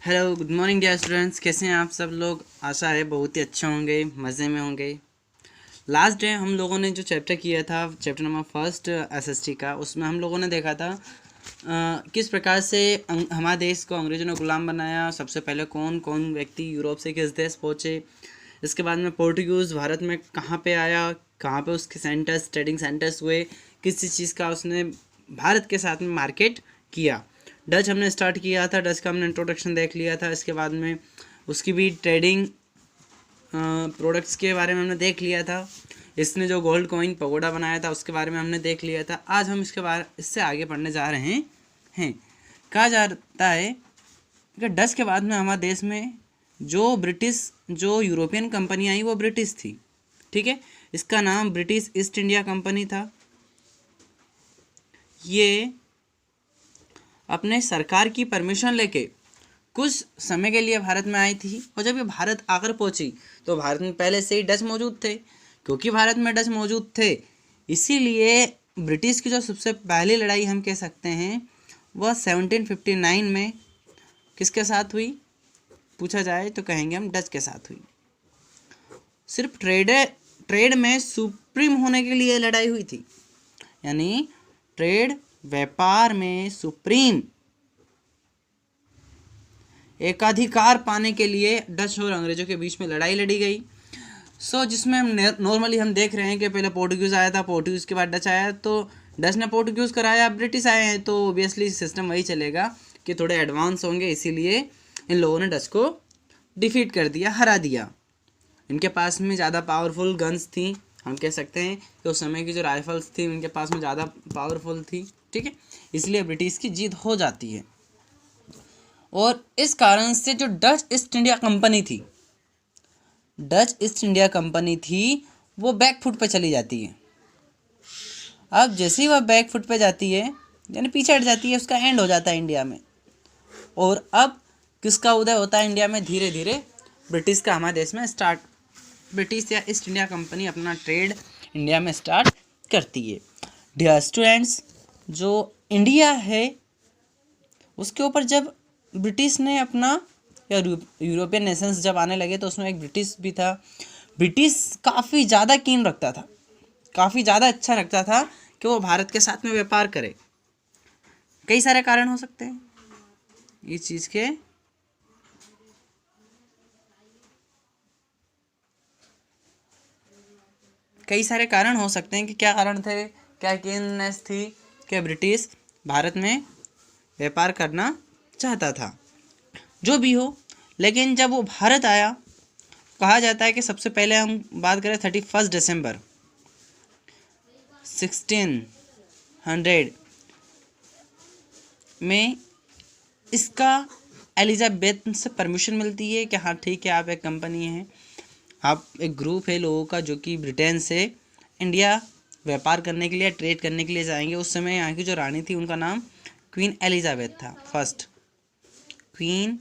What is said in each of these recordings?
Hello good morning dear students, कैसे हैं आप सब लोग। आशा है बहुत ही अच्छे होंगे, मज़े में होंगे। लास्ट डे हम लोगों ने जो चैप्टर किया था, चैप्टर नंबर फर्स्ट एसएसटी का, उसमें हम लोगों ने देखा था किस प्रकार से हमारे देश को अंग्रेज़ों ने गुलाम बनाया। सबसे पहले कौन कौन व्यक्ति यूरोप से किस देश पहुँचे, इसके बाद में पोर्टुगीज़ भारत में कहाँ पे आया, कहाँ पे उसके सेंटर्स, ट्रेडिंग सेंटर्स हुए, किस चीज़ का उसने भारत के साथ में मार्केट किया। डच हमने स्टार्ट किया था, डच का हमने इंट्रोडक्शन देख लिया था। इसके बाद में उसकी भी ट्रेडिंग प्रोडक्ट्स के बारे में हमने देख लिया था। इसने जो गोल्ड कॉइन पगोडा बनाया था उसके बारे में हमने देख लिया था। आज हम इससे आगे पढ़ने जा रहे हैं। कहा जाता है कि डच के बाद में हमारे देश में जो यूरोपियन कंपनी आई वो ब्रिटिश थी। ठीक है, इसका नाम ब्रिटिश ईस्ट इंडिया कंपनी था। ये अपने सरकार की परमिशन लेके कुछ समय के लिए भारत में आई थी, और जब ये भारत आकर पहुंची तो भारत में पहले से ही डच मौजूद थे। क्योंकि भारत में डच मौजूद थे, इसीलिए ब्रिटिश की जो सबसे पहली लड़ाई हम कह सकते हैं वह 1759 में किसके साथ हुई, पूछा जाए तो कहेंगे हम डच के साथ हुई। सिर्फ ट्रेड में सुप्रीम होने के लिए लड़ाई हुई थी, यानी ट्रेड व्यापार में सुप्रीम एकाधिकार पाने के लिए डच और अंग्रेजों के बीच में लड़ाई लड़ी गई। जिसमें हम नॉर्मली हम देख रहे हैं कि पहले पोर्टुगीज़ आया था, पोर्टुगीज़ के बाद डच आया, तो डच ने पोर्टुगीज़ कराया, ब्रिटिश आए हैं, तो ऑब्वियसली सिस्टम वही चलेगा कि थोड़े एडवांस होंगे, इसीलिए इन लोगों ने डच को डिफीट कर दिया, हरा दिया। इनके पास में ज़्यादा पावरफुल गन्स थी, हम कह सकते हैं कि उस समय की जो राइफल्स थी उनके पास में ज़्यादा पावरफुल थी। ठीक है, इसलिए ब्रिटिश की जीत हो जाती है। और इस कारण से जो डच ईस्ट इंडिया कंपनी थी वो बैक फुट पे चली जाती है। अब जैसे ही वह बैक फुट पे जाती है, यानी पीछे हट जाती है, उसका एंड हो जाता है इंडिया में। और अब किसका उदय होता है इंडिया में? धीरे धीरे ब्रिटिश का हमारे देश में ब्रिटिश या ईस्ट इंडिया कंपनी अपना ट्रेड इंडिया में स्टार्ट करती है। डियर स्टूडेंट्स, जो इंडिया है उसके ऊपर जब ब्रिटिश ने अपना, या यूरोपियन नेशंस जब आने लगे तो उसमें एक ब्रिटिश भी था। ब्रिटिश काफ़ी ज़्यादा कीन रखता था, काफ़ी ज़्यादा अच्छा रखता था कि वो भारत के साथ में व्यापार करे। कई सारे कारण हो सकते हैं इस चीज़ के। कई सारे कारण हो सकते हैं कि क्या कारण थे, क्या कीननेस थी कि ब्रिटिश भारत में व्यापार करना चाहता था। जो भी हो, लेकिन जब वो भारत आया, कहा जाता है कि सबसे पहले हम बात करें 31 दिसंबर 1600 में इसका एलिजाबेथ से परमिशन मिलती है कि हाँ ठीक है, आप एक कंपनी हैं, आप एक ग्रुप है लोगों का जो कि ब्रिटेन से इंडिया व्यापार करने के लिए, ट्रेड करने के लिए जाएंगे। उस समय यहाँ की जो रानी थी उनका नाम क्वीन एलिजाबेथ था। क्वीन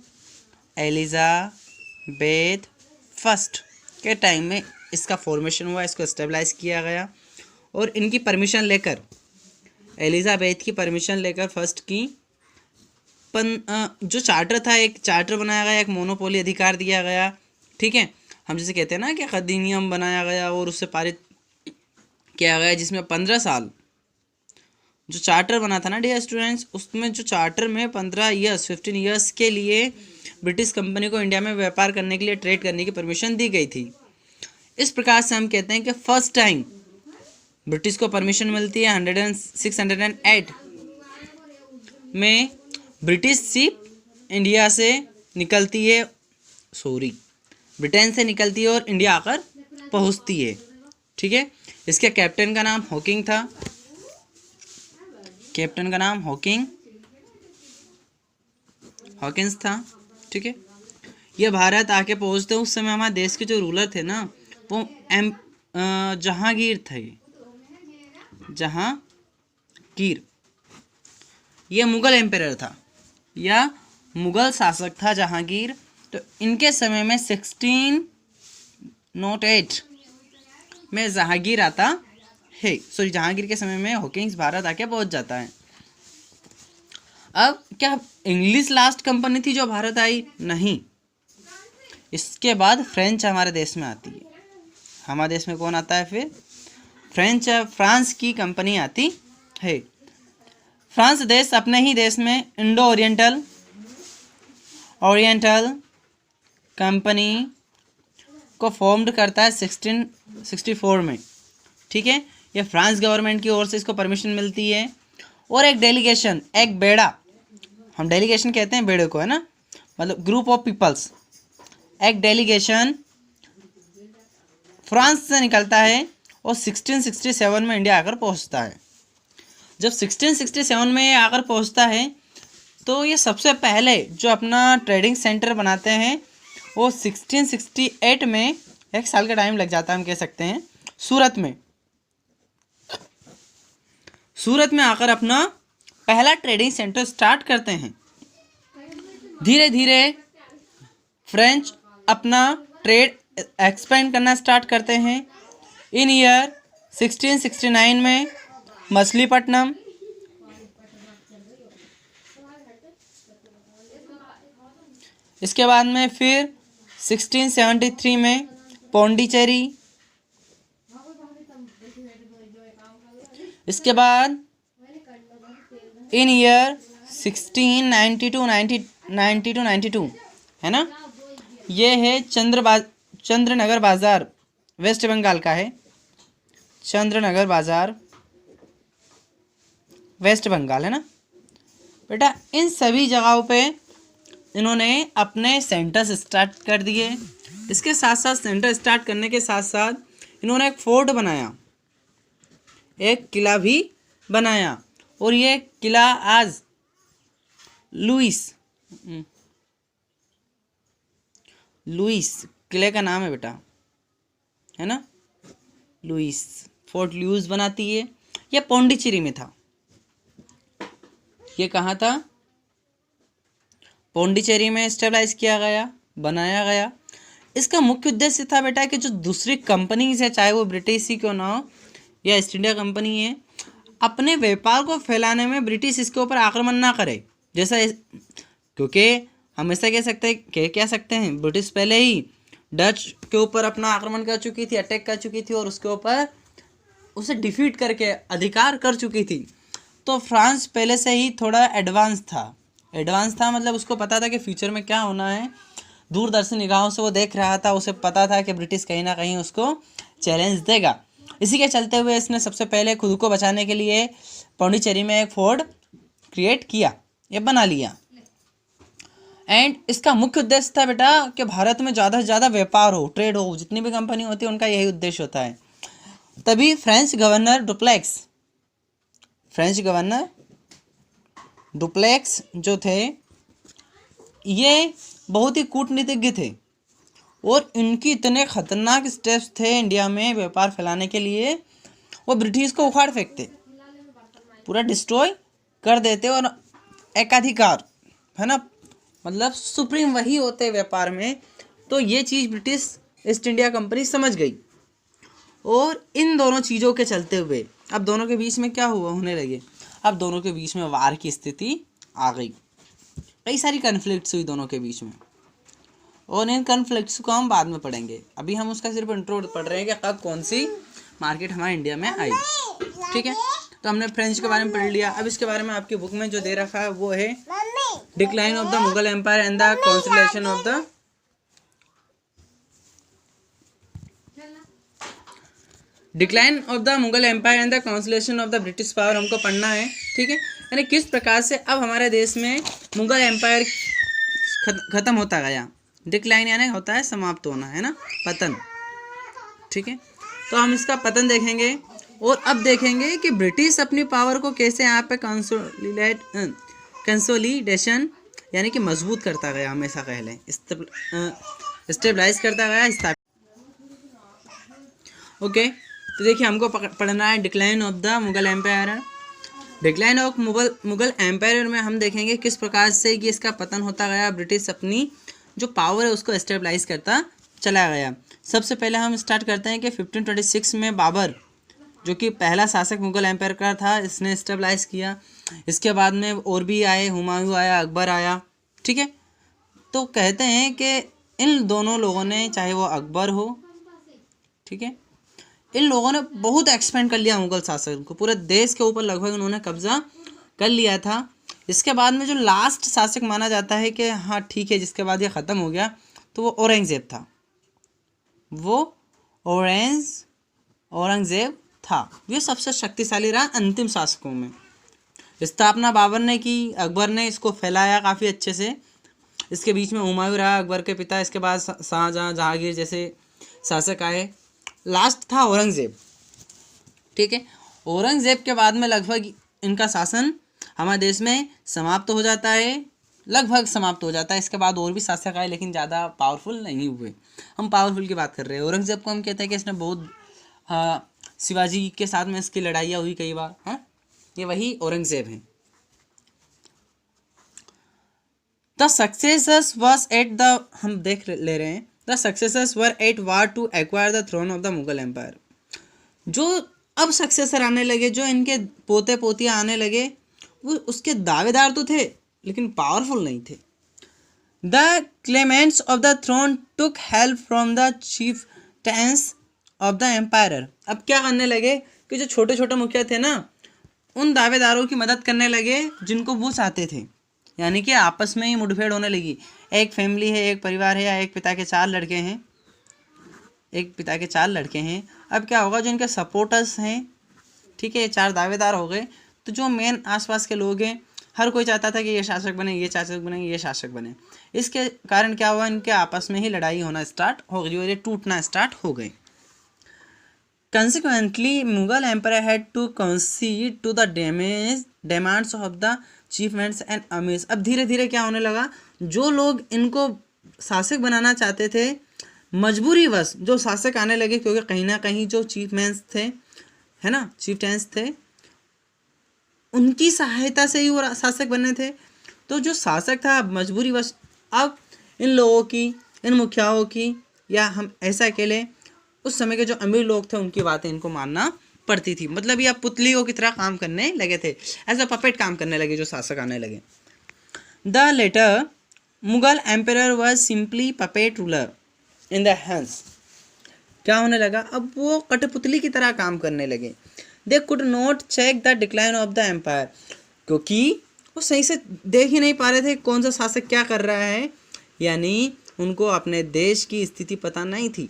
एलिजाबेथ फर्स्ट के टाइम में इसका फॉर्मेशन हुआ, इसको स्टेबलाइज किया गया। और इनकी परमिशन लेकर, एलिजाबेथ की परमिशन लेकर फर्स्ट की जो चार्टर था, एक चार्टर बनाया गया, एक मोनोपोली अधिकार दिया गया। ठीक है, हम जैसे कहते हैं ना कि अधिनियम बनाया गया और उससे पारित किया गया, जिसमें 15 साल जो चार्टर बना था ना डियर स्टूडेंट्स, उसमें जो चार्टर में 15 ईयर्स के लिए ब्रिटिश कंपनी को इंडिया में व्यापार करने के लिए, ट्रेड करने की परमिशन दी गई थी। इस प्रकार से हम कहते हैं कि फर्स्ट टाइम ब्रिटिश को परमिशन मिलती है 608 में। ब्रिटिश शिप इंडिया से निकलती है, ब्रिटेन से निकलती है और इंडिया आकर पहुंचती है। ठीक है, इसके कैप्टन का नाम हॉकिंग था, कैप्टन का नाम हॉकिंस था। ठीक है, ये भारत आके पहुंचते उस समय हमारे देश के जो रूलर थे ना वो जहांगीर थे। जहांगीर ये मुगल एम्परर था या मुगल शासक था जहांगीर। तो इनके समय में 1608 में जहांगीर आता है। जहांगीर के समय में हॉकिंस भारत आके पहुंच जाता है। अब क्या इंग्लिश लास्ट कंपनी थी जो भारत आई? नहीं, इसके बाद फ्रेंच हमारे देश में आती है। हमारे देश में कौन आता है फिर? फ्रांस की कंपनी आती है। फ्रांस देश अपने ही देश में इंडो ओरिएंटल कंपनी को फॉर्म्ड करता है 1664 में। ठीक है, ये फ्रांस गवर्नमेंट की ओर से इसको परमिशन मिलती है। और एक डेलीगेशन, एक बेड़ा, हम डेलीगेशन कहते हैं बेड़े को, है ना, मतलब ग्रुप ऑफ पीपल्स, एक डेलीगेशन फ्रांस से निकलता है और 1667 में इंडिया आकर पहुंचता है। जब 1667 में ये आकर पहुंचता है तो ये सबसे पहले जो अपना ट्रेडिंग सेंटर बनाते हैं वो 1668 में, 1 साल का टाइम लग जाता है हम कह सकते हैं, सूरत में आकर अपना पहला ट्रेडिंग सेंटर स्टार्ट करते हैं। धीरे धीरे फ्रेंच अपना ट्रेड एक्सपेंड करना स्टार्ट करते हैं। इन ईयर 1669 में मछलीपट्टनम, इसके बाद में फिर 1673 में पौंडीचेरी, इसके बाद इन ईयर 1692 है ना, ये है चंद्रनगर बाज़ार, वेस्ट बंगाल का है। चंद्रनगर बाज़ार वेस्ट बंगाल, है ना बेटा। इन सभी जगहों पे इन्होंने अपने सेंटर्स स्टार्ट कर दिए। इसके साथ साथ सेंटर स्टार्ट करने के साथ साथ इन्होंने एक फोर्ट बनाया, एक किला भी बनाया। और ये किला आज लुइस किले का नाम है बेटा, है ना, लुइस, फोर्ट लुइस बनाती है। ये पौंडीचेरी में था। ये कहाँ था? पौंडीचेरी में स्टेबलाइज किया गया, बनाया गया। इसका मुख्य उद्देश्य था बेटा कि जो दूसरी कंपनीज है, चाहे वो ब्रिटिश ही क्यों ना हो या ईस्ट इंडिया कंपनी है, अपने व्यापार को फैलाने में ब्रिटिश इसके ऊपर आक्रमण ना करे। जैसा क्योंकि हम ऐसा कह सकते हैं ब्रिटिश पहले ही डच के ऊपर अपना आक्रमण कर चुकी थी, अटैक कर चुकी थी और उसके ऊपर उसे डिफीट करके अधिकार कर चुकी थी। तो फ्रांस पहले से ही थोड़ा एडवांस था मतलब उसको पता था कि फ्यूचर में क्या होना है। दूरदर्शी निगाहों से वो देख रहा था, उसे पता था कि ब्रिटिश कहीं ना कहीं उसको चैलेंज देगा। इसी के चलते हुए इसने सबसे पहले खुद को बचाने के लिए पौंडीचेरी में एक फोर्ट क्रिएट किया, ये बना लिया। एंड इसका मुख्य उद्देश्य था बेटा कि भारत में ज़्यादा से ज़्यादा व्यापार हो, ट्रेड हो, जितनी भी कंपनी होती है उनका यही उद्देश्य होता है। तभी फ्रेंच गवर्नर डुप्लेक्स जो थे, ये बहुत ही कूटनीतिज्ञ थे और इनकी इतने खतरनाक स्टेप्स थे इंडिया में व्यापार फैलाने के लिए। वो ब्रिटिश को उखाड़ फेंकते, पूरा डिस्ट्रॉय कर देते और एकाधिकार, है ना, मतलब सुप्रीम वही होते व्यापार में। तो ये चीज़ ब्रिटिश ईस्ट इंडिया कंपनी समझ गई और इन दोनों चीज़ों के चलते हुए अब दोनों के बीच में क्या होने लगे, अब दोनों के बीच में वार की स्थिति आ गई। कई सारी कन्फ्लिक्ट्स हुई दोनों के बीच में और इन कन्फ्लिक्ट्स को हम बाद में पढ़ेंगे। अभी हम उसका सिर्फ इंट्रो पढ़ रहे हैं कि कब कौन सी मार्केट हमारे इंडिया में आई। ठीक है, तो हमने फ्रेंच के बारे में पढ़ लिया। अब इसके बारे में आपकी बुक में जो दे रखा है वो है decline of the Mughal empire and the consolidation of the Mughal empire and the consolidation of the British power हमको पढ़ना है। ठीक है, यानी किस प्रकार से अब हमारे देश में मुगल एम्पायर खत्म होता गया। डिक्लाइन यानी होता है समाप्त होना, है ना, पतन। ठीक है, तो हम इसका पतन देखेंगे और अब देखेंगे कि ब्रिटिश अपनी पावर को कैसे यहाँ पे कंसोलिडेशन यानी कि मजबूत करता गया, हमेशा कह लें स्टेबलाइज करता गया, स्थापित। ओके, तो देखिए हमको पढ़ना है decline of the Mughal empire. Decline of Mughal empire में हम देखेंगे किस प्रकार से कि इसका पतन होता गया, ब्रिटिश अपनी जो पावर है उसको स्टेबलाइज करता चला गया। सबसे पहले हम स्टार्ट करते हैं कि 1526 में बाबर जो कि पहला शासक मुगल एम्पायर का था, इसने स्टेबलाइज किया। इसके बाद में और भी आए, हुमायूं आया, अकबर आया, ठीक है। तो कहते हैं कि इन दोनों लोगों ने, चाहे वो अकबर हो, ठीक है, इन लोगों ने बहुत एक्सपेंड कर लिया मुगल शासन को, पूरे देश के ऊपर लगभग उन्होंने कब्जा कर लिया था। इसके बाद में जो लास्ट शासक माना जाता है कि हाँ ठीक है, जिसके बाद ये ख़त्म हो गया, तो वो औरंगज़ेब था। वो औरंगज़ेब था। ये सबसे शक्तिशाली रहा अंतिम शासकों में। स्थापना बाबर ने की, अकबर ने इसको फैलाया काफ़ी अच्छे से। इसके बीच में हुमायूं रहा, अकबर के पिता। इसके बाद शाहजहाँ, जहांगीर जैसे शासक आए। लास्ट था औरंगज़ेब, ठीक है। औरंगज़ेब के बाद में लगभग इनका शासन हमारे देश में समाप्त हो जाता है, लगभग समाप्त हो जाता है। इसके बाद और भी शासक आए, लेकिन ज़्यादा पावरफुल नहीं हुए। हम पावरफुल की बात कर रहे हैं। औरंगज़ेब को हम कहते हैं कि इसने बहुत शिवाजी के साथ में इसकी लड़ाइयाँ हुई कई बार, हैं, ये वही औरंगज़ेब हैं। The successors was at the, हम देख ले रहे हैं, the successors were at war to acquire the throne of the Mughal empire. जो अब सक्सेसर आने लगे, जो इनके पोते पोतियाँ आने लगे, वो उसके दावेदार तो थे लेकिन पावरफुल नहीं थे। The claimants of the throne took help from the chieftains of the empire. अब क्या करने लगे कि जो छोटे छोटे मुखिया थे ना, उन दावेदारों की मदद करने लगे जिनको वो चाहते थे। यानी कि आपस में ही मुठभेड़ होने लगी। एक फैमिली है, एक परिवार है, या एक पिता के चार लड़के हैं, एक पिता के चार लड़के हैं। अब क्या होगा, जो इनके सपोर्टर्स हैं, ठीक है, ये चार दावेदार हो गए, तो जो मेन आसपास के लोग हैं, हर कोई चाहता था कि ये शासक बने, ये शासक बने, ये शासक बने। इसके कारण क्या हुआ, इनके आपस में ही लड़ाई होना स्टार्ट हो गई और ये टूटना स्टार्ट हो गए। Consequently, Mughal emperor had to concede to the demands of the chieftains and amirs। अब धीरे धीरे क्या होने लगा, जो लोग इनको शासक बनाना चाहते थे, मजबूरीवश जो शासक आने लगे, क्योंकि कहीं ना कहीं जो चीफमैन्स थे, है ना, चीफटेंस थे, उनकी सहायता से ही वो शासक बने थे। तो जो शासक था मजबूरीवश, अब इन लोगों की, इन मुखियाओं की, या हम ऐसा कह लें उस समय के जो अमीर लोग थे, उनकी बातें इनको मानना पड़ती थी। मतलब ये अब पुतलियों की तरह काम करने लगे थे, एज अ पपेट काम करने लगे जो शासक आने लगे। The later Mughal empire was simply puppet ruler in the hands. क्या होने लगा, अब वो कठपुतली की तरह काम करने लगे। They could not check the decline of the empire, क्योंकि वो सही से देख ही नहीं पा रहे थे कौन सा शासक क्या कर रहा है, यानी उनको अपने देश की स्थिति पता नहीं थी।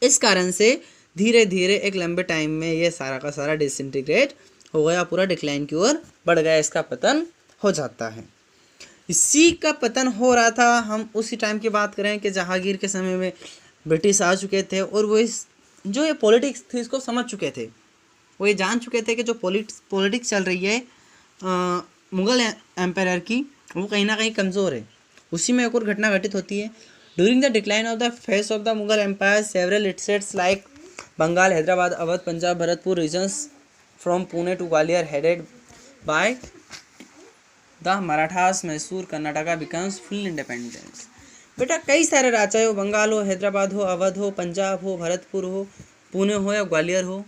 इस कारण से धीरे धीरे एक लंबे टाइम में ये सारा का सारा डिसइंटीग्रेट हो गया, पूरा डिक्लाइन की ओर बढ़ गया, इसका पतन हो जाता है। इसी का पतन हो रहा था। हम उसी टाइम की बात करें कि जहांगीर के समय में ब्रिटिश आ चुके थे, और वो इस जो ये पॉलिटिक्स थी इसको समझ चुके थे। वो ये जान चुके थे कि जो पॉलिटिक्स चल रही है मुग़ल एम्पायर की, वो कहीं ना कहीं कमज़ोर है। उसी में एक और घटना घटित होती है। During the decline of the phase of the Mughal empire, several states like Bengal, Hyderabad, Awadh, Punjab, Bharatpur regions from Pune to Gwalior headed by the Marathas, Mysore, Karnataka becomes full independence. बेटा कई सारे राज्य, चाहे वो बंगाल हो, हैदराबाद हो, अवध हो, पंजाब हो, भरतपुर हो, पुणे हो या ग्वालियर हो,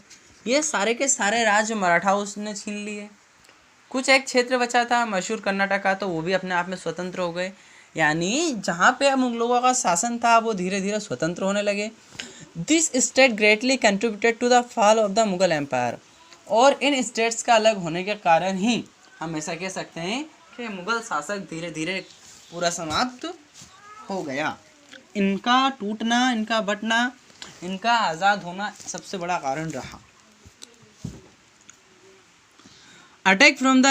ये सारे के सारे राज्य मराठाओं ने छीन लिए। कुछ एक क्षेत्र बचा था मशहूर कर्नाटका, तो वो भी अपने आप में स्वतंत्र हो गए। यानी जहाँ पे अब लोगों का शासन था, वो धीरे धीरे स्वतंत्र होने लगे। This state greatly contributed to the fall of the Mughal empire. और इन स्टेट्स का अलग होने के कारण ही हम ऐसा कह सकते हैं कि मुगल शासक धीरे धीरे पूरा समाप्त हो गया। इनका टूटना, इनका बटना, इनका आज़ाद होना सबसे बड़ा कारण रहा। Attack from the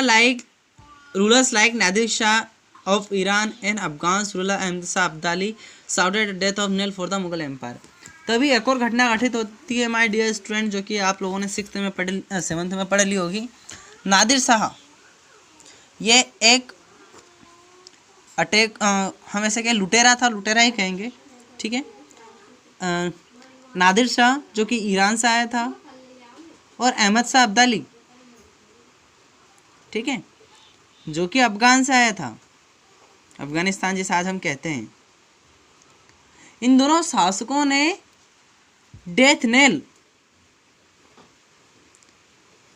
rulers like Nadir Shah of Iran and Afghan ruler Ahmad Shah Abdali sounded death of knell for the Mughal empire. तभी एक और घटना घटित होती है माय डियर स्टूडेंट, जो कि आप लोगों ने 7th में पढ़ ली होगी। नादिर शाह, ये एक अटैक, हम ऐसे कहें लुटेरा था, लुटेरा ही कहेंगे, ठीक है। नादिर शाह जो कि ईरान से आया था, और अहमद शाह अब्दाली, ठीक है, जो कि अफगान से आया था, अफगानिस्तान जिसे आज हम कहते हैं। इन दोनों शासकों ने डेथ नेल,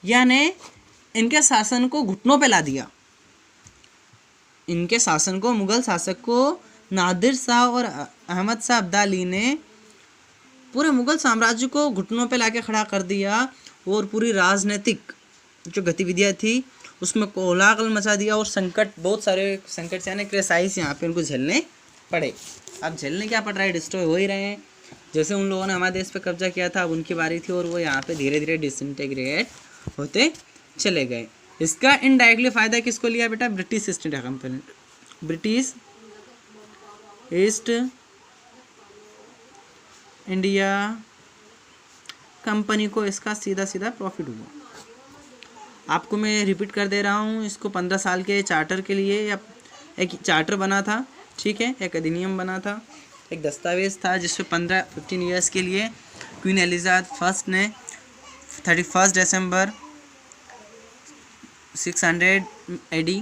यानी इनके शासन को घुटनों पे ला दिया। इनके शासन को, मुगल शासक को नादिर शाह और अहमद शाह अब्दाली ने पूरे मुगल साम्राज्य को घुटनों पे लाके खड़ा कर दिया और पूरी राजनीतिक जो गतिविधियाँ थी उसमें कोलाहल मचा दिया और संकट, बहुत सारे संकट यानी क्राइसिस यहाँ पे उनको झेलने पड़े। अब झेलने क्या पड़ रहा है, डिस्ट्रॉय हो ही रहे हैं। जैसे उन लोगों ने हमारे देश पे कब्जा किया था, अब उनकी बारी थी और वो यहाँ पे धीरे धीरे डिसइंटीग्रेट होते चले गए। इसका इनडायरेक्टली फ़ायदा किसको लिया बेटा, British East India company, British East India company को इसका सीधा सीधा प्रॉफिट हुआ। आपको मैं रिपीट कर दे रहा हूँ, इसको 15 साल के चार्टर के लिए या एक चार्टर बना था, ठीक है, एक अधिनियम बना था, एक दस्तावेज था जिसमें 15 ईयर्स के लिए क्वीन एलिजाबेथ फर्स्ट ने 31 दिसंबर 600 AD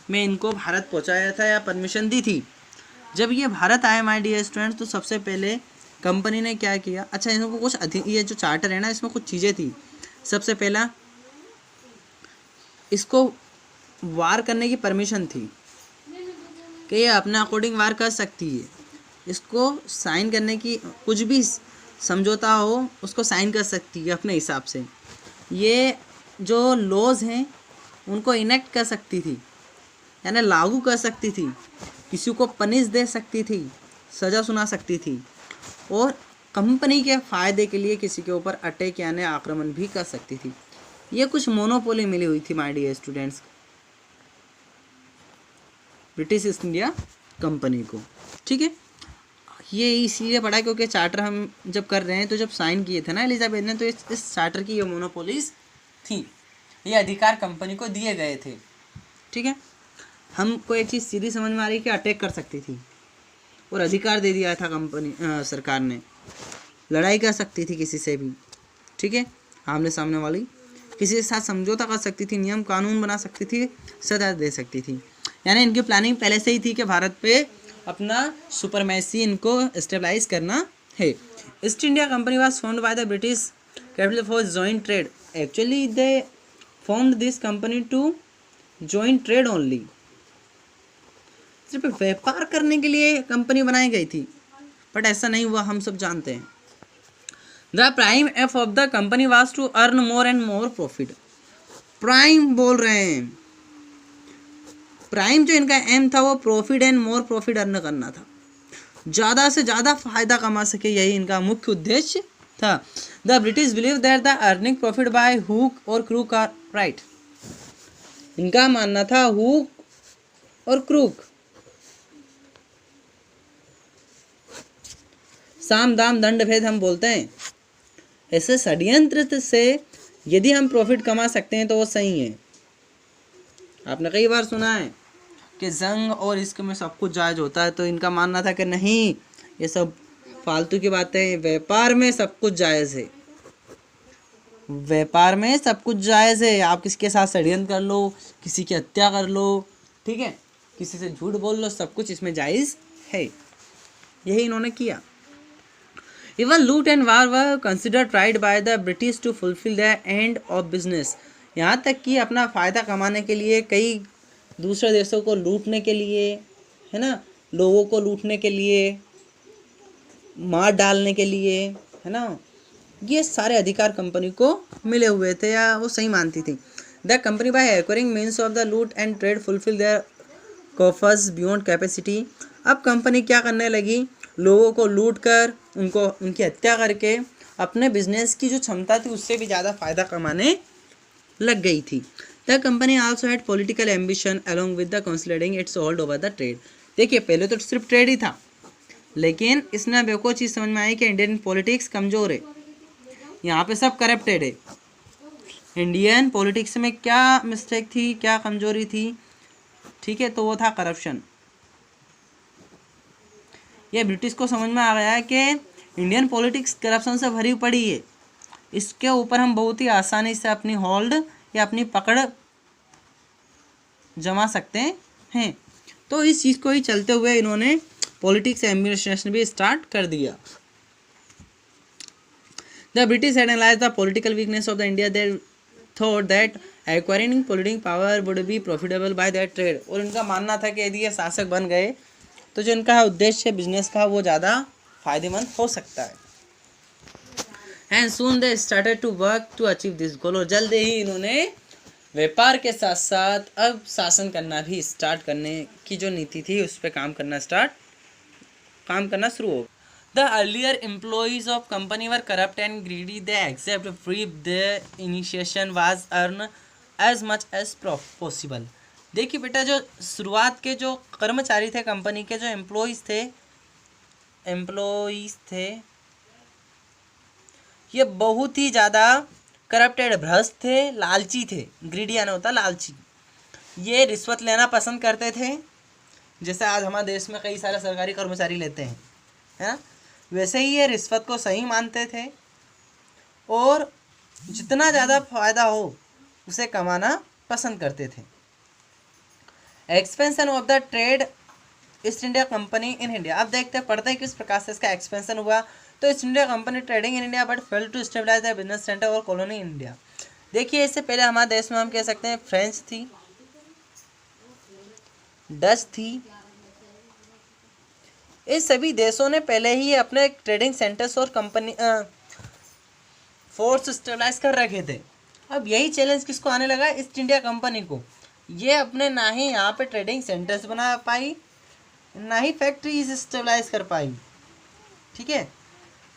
में इनको भारत पहुंचाया था या परमिशन दी थी। जब ये भारत आए माय डियर स्टूडेंट्स, तो सबसे पहले कंपनी ने क्या किया, अच्छा इनको कुछ ये जो चार्टर है ना, इसमें कुछ चीज़ें थी। सबसे पहला, इसको वार करने की परमिशन थी कि ये अपने अकॉर्डिंग वार कर सकती है। इसको साइन करने की, कुछ भी समझौता हो उसको साइन कर सकती है अपने हिसाब से। ये जो लॉज हैं उनको इनेक्ट कर सकती थी, यानी लागू कर सकती थी, किसी को पनिश दे सकती थी, सज़ा सुना सकती थी, और कंपनी के फ़ायदे के लिए किसी के ऊपर अटैक यानी आक्रमण भी कर सकती थी। ये कुछ मोनोपोली मिली हुई थी my dear students British East India company को, ठीक है। ये इसीलिए पढ़ा क्योंकि चार्टर हम जब कर रहे हैं, तो जब साइन किए थे ना एलिजाबेथ ने, तो इस चार्टर की ये मोनोपोलीज थी, ये अधिकार कंपनी को दिए गए थे, ठीक है। हमको एक चीज़ सीधी समझ में आ रही कि अटैक कर सकती थी और अधिकार दे दिया था कंपनी सरकार ने, लड़ाई कर सकती थी किसी से भी, ठीक है, आमने सामने वाली, किसी के साथ समझौता कर सकती थी, नियम कानून बना सकती थी, सजा दे सकती थी। यानी इनकी प्लानिंग पहले से ही थी कि भारत पे अपना सुपरमेसी इनको स्टेबलाइज करना है। East India company was formed by the British capital for joint trade. Actually they formed this company to joint trade only. सिर्फ व्यापार करने के लिए कंपनी बनाई गई थी, बट ऐसा नहीं हुआ, हम सब जानते हैं। The prime aim of the company was to earn more and more profit. Prime बोल रहे हैं, प्राइम जो इनका एम था वो profit and more profit earn करना था, ज़्यादा से ज़्यादा फायदा कमा सके, यही इनका मुख्य उद्देश्य था। The British believe that the earning profit by hook और क्रूक आर राइट। इनका मानना था हुक और क्रूक, साम दाम दंड भेद हम बोलते हैं, ऐसे षड्यंत्र से यदि हम प्रॉफिट कमा सकते हैं तो वो सही है। आपने कई बार सुना है कि जंग और इसके में सब कुछ जायज़ होता है, तो इनका मानना था कि नहीं, ये सब फालतू की बातें, व्यापार में सब कुछ जायज़ है, व्यापार में सब कुछ जायज़ है। आप किसी के साथ षड्यंत्र कर लो, किसी की हत्या कर लो, ठीक है, किसी से झूठ बोल लो, सब कुछ इसमें जायज़ है। यही इन्होंने किया। Even loot and war were considered right by the British to fulfill their end of business। यहाँ तक कि अपना फ़ायदा कमाने के लिए, कई दूसरे देशों को लूटने के लिए, है ना, लोगों को लूटने के लिए, मार डालने के लिए, है ना, ये सारे अधिकार कंपनी को मिले हुए थे या वो सही मानती थी। The company by acquiring means of the लूट and trade fulfil there coffers beyond capacity. अब कंपनी क्या करने लगी, लोगों को लूट कर, उनको उनकी हत्या करके अपने बिजनेस की जो क्षमता थी उससे भी ज़्यादा फ़ायदा कमाने लग गई थी। The company also had political ambition along with the consolidating it's hold over the trade. देखिए, पहले तो सिर्फ ट्रेड ही था, लेकिन इसने अब एक और चीज़ समझ में आई कि इंडियन पॉलिटिक्स कमज़ोर है, यहाँ पे सब करप्टेड है। इंडियन पॉलिटिक्स में क्या मिस्टेक थी, क्या कमज़ोरी थी, ठीक है, तो वो था करप्शन। ये ब्रिटिश को समझ में आ गया है कि इंडियन पॉलिटिक्स करप्शन से भरी पड़ी है, इसके ऊपर हम बहुत ही आसानी से अपनी होल्ड या अपनी पकड़ जमा सकते हैं। तो इस चीज़ को ही चलते हुए इन्होंने पॉलिटिक्स एडमिनिस्ट्रेशन भी स्टार्ट कर दिया। The British had analysed the political weakness of the India there thought that acquiring political power would be profitable by that trade, और इनका मानना था कि यदि ये शासक बन गए तो जो इनका उद्देश्य बिजनेस का वो ज़्यादा फायदेमंद हो सकता है। And soon they started to work to achieve this goal, और जल्द ही इन्होंने व्यापार के साथ साथ अब शासन करना भी स्टार्ट करने की जो नीति थी उस पर काम करना शुरू हो। The earlier employees of company were corrupt and greedy, they accept free the initiation was earn as much as possible. देखिए बेटा, जो शुरुआत के जो कर्मचारी थे कंपनी के, जो एम्प्लॉइज थे ये बहुत ही ज़्यादा करप्टेड, भ्रष्ट थे, लालची थे। ग्रीडी आना होता लालची। ये रिश्वत लेना पसंद करते थे, जैसे आज हमारे देश में कई सारे सरकारी कर्मचारी लेते हैं, है ना, वैसे ही ये रिश्वत को सही मानते थे और जितना ज़्यादा फायदा हो उसे कमाना पसंद करते थे। Expansion of the trade east India company in India. अब देखते हैं, पढ़ते हैं किस प्रकार से इसका एक्सपेंशन हुआ। तो East India company trading in India but fail to stabilise the business centre और कॉलोनी इन इंडिया। देखिए, इससे पहले हमारे देश में हम कह सकते हैं फ्रेंच थी, डच थी, इस सभी देशों ने पहले ही अपने ट्रेडिंग सेंटर्स और कंपनी फोर्स स्टेबलाइज कर रखे थे। अब यही चैलेंज किसको आने लगा? ईस्ट इंडिया कंपनी को। ये अपने ना ही यहाँ पे ट्रेडिंग सेंटर्स बना पाई, ना ही फैक्ट्रीज स्टेबलाइज कर पाई। ठीक है।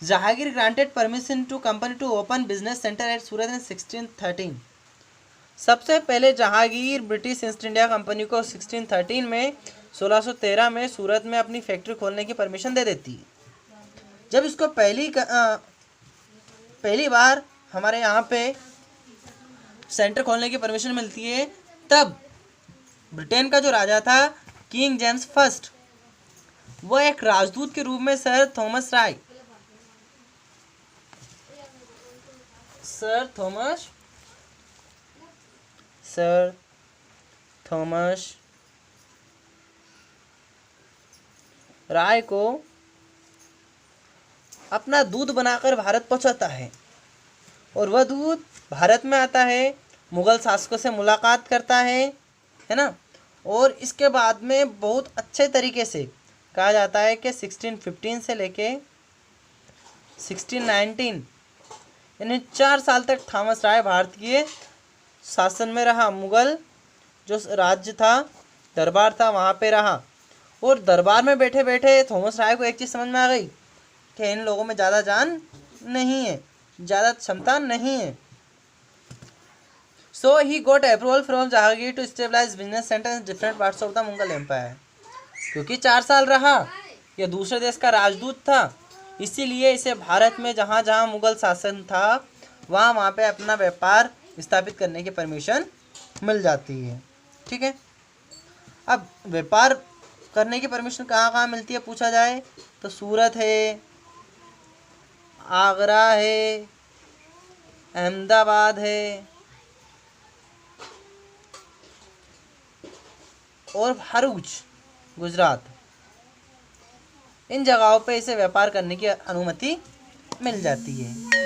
Jahangir granted permission to company to open business centre at Surat in 1613। सबसे पहले Jahangir British East India company को 1613 में 1613 में सूरत में अपनी फैक्ट्री खोलने की परमिशन दे देती है। जब इसको पहली बार हमारे यहाँ पे सेंटर खोलने की परमिशन मिलती है, तब ब्रिटेन का जो राजा था किंग जेम्स फर्स्ट, वो एक राजदूत के रूप में सर थॉमस राय को अपना दूत बनाकर भारत पहुंचाता है, और वह दूत भारत में आता है, मुगल शासकों से मुलाकात करता है ना। और इसके बाद में बहुत अच्छे तरीके से कहा जाता है कि 1615 से लेके 1619 यानी 4 साल तक थॉमस राय भारतीय शासन में रहा। मुगल जो राज्य था, दरबार था, वहाँ पे रहा। और दरबार में बैठे बैठे थॉमस राय को एक चीज़ समझ में आ गई कि इन लोगों में ज़्यादा जान नहीं है, ज़्यादा क्षमता नहीं है। So he got approval from Jahangir to establish business centers in different parts of the Mughal Empire। क्योंकि 4 साल रहा, यह दूसरे देश का राजदूत था, इसीलिए इसे भारत में जहाँ जहाँ मुगल शासन था वहाँ पे अपना व्यापार स्थापित करने की परमिशन मिल जाती है। ठीक है। अब व्यापार करने की परमिशन कहाँ कहाँ मिलती है पूछा जाए तो सूरत है, आगरा है, अहमदाबाद है और भरूच गुजरात, इन जगहों पे इसे व्यापार करने की अनुमति मिल जाती है।